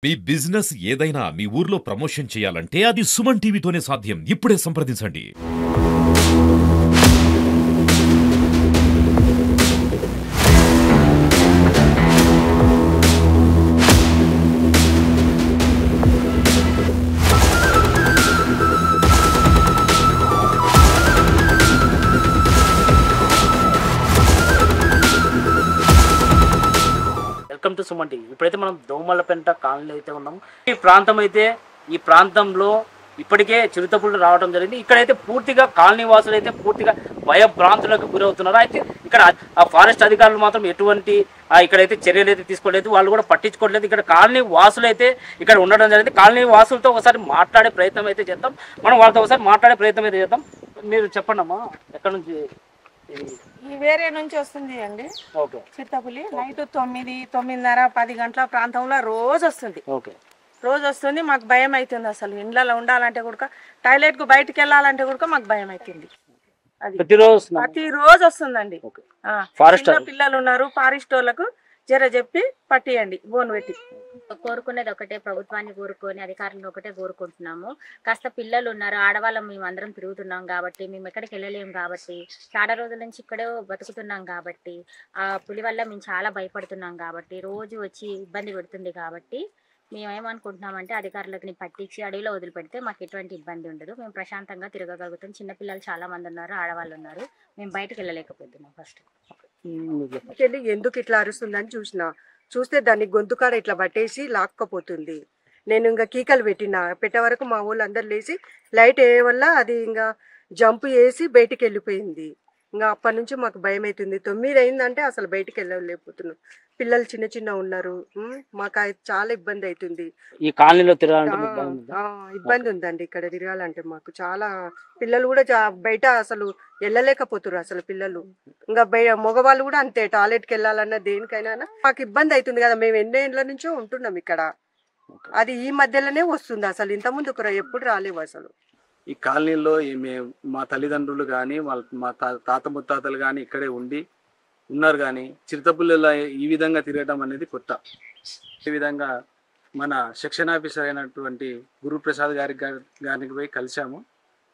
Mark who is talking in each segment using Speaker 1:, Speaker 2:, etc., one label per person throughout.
Speaker 1: మీ business ఏదైనా మీ ఊర్లో promotion చేయాలంటే అది సుమన్ టీవీతోనే సాధ్యం. ఇప్పుడే సంప్రదించండి.
Speaker 2: Welcome to Suman TV. ఇప్పుడైతే మనం దోమలపెంట కాలనీలో అయితే ఉన్నాము. ఈ ప్రాంతంలో ఇప్పటికే చిరుతపుళ్ళు రావడం జరిగింది. ఇక్కడైతే పూర్తిగా కాలనీ వాసులు అయితే పూర్తిగా భయభ్రాంతులకు గురవుతున్నారు. అయితే ఇక్కడ ఆ ఫారెస్ట్ అధికారులు మాత్రం ఎటువంటి ఇక్కడైతే చర్యలు అయితే తీసుకోలేదు, వాళ్ళు కూడా పట్టించుకోవట్లేదు. ఇక్కడ కాలనీ వాసులు అయితే ఇక్కడ ఉండడం జరిగింది. కాలనీ వాసులతో ఒకసారి మాట్లాడే ప్రయత్నం అయితే చేద్దాం. మనం వాళ్ళతో ఒకసారి మాట్లాడే ప్రయత్నం అయితే చేద్దాం. మీరు చెప్పండి అమ్మా, ఎక్కడ నుంచి?
Speaker 3: ఈ వేరే నుంచి వస్తుంది అండి.
Speaker 2: ఓకే.
Speaker 3: చిత్తపులి నైట్ 9, 9:30, 10 గంటల ప్రాంతంలో రోజు వస్తుంది.
Speaker 2: ఓకే.
Speaker 3: రోజు వస్తుంది. మాకు భయం అవుతుంది. అసలు ఇండ్లలో ఉండాలంటే కూడా, టాయిలెట్ కు బయటకు వెళ్ళాలంటే కూడా మాకు భయం అవుతుంది. అది ప్రతిరోజు వస్తుందండి. చిన్న పిల్లలు ఉన్నారు, ఫారెస్ట్ వాళ్ళకు జర చెప్పి పట్టియండి, బోన్ పెట్టి.
Speaker 4: కోరుకునేది ఒకటే, ప్రభుత్వాన్ని కోరుకొని అధికారులను ఒకటే కోరుకుంటున్నాము. కాస్త పిల్లలు ఉన్నారు, ఆడవాళ్ళం మేము అందరం తిరుగుతున్నాం కాబట్టి, మేము ఎక్కడికి వెళ్ళలేము కాబట్టి, చాలా రోజుల నుంచి ఇక్కడే బతుకుతున్నాం కాబట్టి, ఆ పులి వల్ల మేము చాలా భయపడుతున్నాం కాబట్టి, రోజు వచ్చి ఇబ్బంది పెడుతుంది కాబట్టి మేము ఏమనుకుంటున్నామంటే అధికారులకు పట్టించి అడవిలో వదిలిపెడితే మాకు ఎటువంటి ఇబ్బంది ఉండదు, మేము ప్రశాంతంగా తిరగగలుగుతాం. చిన్నపిల్లలు చాలా మంది ఉన్నారు, ఆడవాళ్ళు ఉన్నారు, మేము బయటకు వెళ్ళలేకపోతున్నాం. ఫస్ట్
Speaker 5: ఎందుకు ఇట్లా అరుస్తుందని చూస్తే దాన్ని గొంతుకాడ ఇట్లా పట్టేసి లాక్కపోతుంది. నేను ఇంకా కీకలు పెట్టే వరకు మా ఊళ్ళు అందరు లేచి లైట్ వేయ వల్ల అది ఇంకా జంప్ చేసి బయటికి వెళ్ళిపోయింది. ఇంకా అప్పటి నుంచి మాకు భయం అవుతుంది. 9 అయిందంటే అసలు బయటికి వెళ్ళలేకపోతున్నాం. పిల్లలు చిన్న ఉన్నారు, మాకు చాలా ఇబ్బంది అవుతుంది.
Speaker 2: ఈ కాలనీలో
Speaker 5: ఇబ్బంది ఉందండి. ఇక్కడ తిరగాలంటే మాకు చాలా పిల్లలు కూడా బయట అసలు వెళ్ళలేకపోతున్నారు. అసలు పిల్లలు ఇంకా మగవాళ్ళు కూడా అంతే, టాయిలెట్కి వెళ్ళాలన్నా దేనికైనా మాకు ఇబ్బంది అవుతుంది కదా. మేము ఎన్నేళ్ళ నుంచో ఉంటున్నాం ఇక్కడ. అది ఈ మధ్యలోనే వస్తుంది. అసలు ఇంతకుముందు ఎప్పుడు రాలేవు అసలు.
Speaker 6: ఈ కాలనీలో మా తల్లిదండ్రులు కానీ మా తాత ముత్తాతలు కానీ ఇక్కడే ఉన్నారు. కానీ చిరుతపుల్లిలో ఈ విధంగా తిరగడం అనేది కొత్త. ఈ విధంగా మన సెక్షన్ ఆఫీసర్ అయినటువంటి గురుప్రసాద్ గారికి పోయి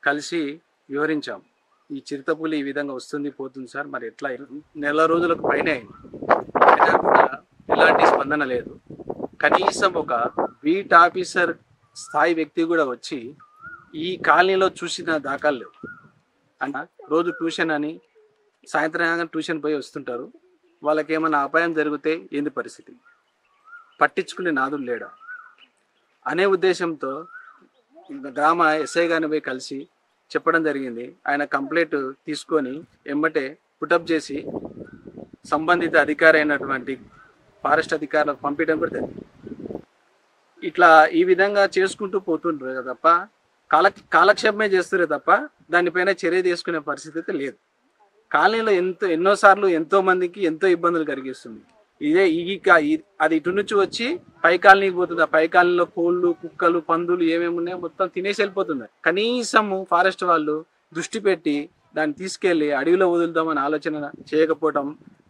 Speaker 6: కలిసి వివరించాము. ఈ చిరుతపులి ఈ విధంగా వస్తుంది పోతుంది సార్, మరి ఎట్లా? నెల రోజులకు పైన అయింది, అయినా కూడా ఎలాంటి స్పందన లేదు. కనీసం ఒక బీట్ ఆఫీసర్ స్థాయి వ్యక్తి కూడా వచ్చి ఈ కాలనీలో చూసిన దాఖలు లేవు. అన్న రోజు ట్యూషన్ అని సాయంత్రం ట్యూషన్ పోయి వస్తుంటారు. వాళ్ళకి ఏమైనా అపాయం జరిగితే ఏంది పరిస్థితి? పట్టించుకునే నాదులు లేడా అనే ఉద్దేశంతో గ్రామ ఎస్ఐ గారిని పోయి కలిసి చెప్పడం జరిగింది. ఆయన కంప్లైంట్ తీసుకొని ఎమ్మటే పుటప్ చేసి సంబంధిత అధికారి అయినటువంటి ఫారెస్ట్ అధికారులకు పంపించడం కూడా జరిగింది. ఇట్లా ఈ విధంగా చేసుకుంటూ పోతుంటారు తప్ప కాలక్షేపమే చేస్తున్నారు తప్ప దానిపైన చర్య తీసుకునే పరిస్థితి అయితే లేదు. కాలనీలో ఎన్నోసార్లు ఎంతో మందికి ఎంతో ఇబ్బందులు కలిగిస్తుంది. అది ఇటు నుంచి వచ్చి పై కాలనీకి పోతుంది. ఆ పై కాలనీలో కోళ్ళు, కుక్కలు, పందులు ఏమేమి ఉన్నాయో మొత్తం తినేసి వెళ్ళిపోతుంది. కనీసం ఫారెస్ట్ వాళ్ళు దృష్టి పెట్టి దాన్ని తీసుకెళ్లి అడవిలో వదులుదామని ఆలోచన చేయకపోవడం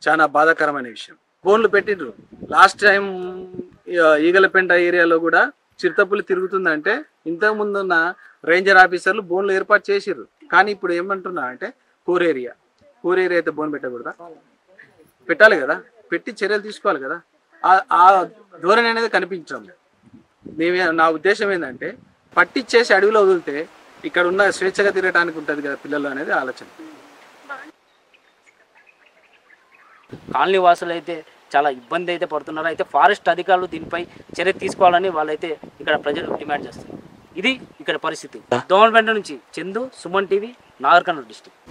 Speaker 6: చాలా బాధాకరమైన విషయం. బోన్లు పెట్టిండ్రు. లాస్ట్ టైం ఈగలపెంట ఏరియాలో కూడా చిరుతపులి తిరుగుతుందంటే ఇంతకు ముందున్న రేంజర్ ఆఫీసర్లు బోన్లు ఏర్పాటు చేసిర్రు. కానీ ఇప్పుడు ఏమంటున్నా అంటే కోర్ ఏరియా అయితే బోన్ పెట్టకూడదా? పెట్టాలి కదా, పెట్టి చర్యలు తీసుకోవాలి కదా. ఆ ధోరణి అనేది కనిపించడం. నా ఉద్దేశం ఏంటంటే పట్టించేసి అడవిలో వదిలితే ఇక్కడ ఉన్న స్వేచ్ఛగా తిరగడానికి ఉంటుంది కదా పిల్లలు అనేది ఆలోచన.
Speaker 2: కాలనీ వాసులు అయితే చాలా ఇబ్బంది అయితే పడుతున్నారు. అయితే ఫారెస్ట్ అధికారులు దీనిపై చర్య తీసుకోవాలని వాళ్ళైతే ఇక్కడ ప్రజలు డిమాండ్ చేస్తారు. ఇది ఇక్కడ పరిస్థితి. దోమలపెంట నుంచి చందు, సుమన్ టీవీ, నాగర్ కర్నూలు డిస్ట్రిక్ట్.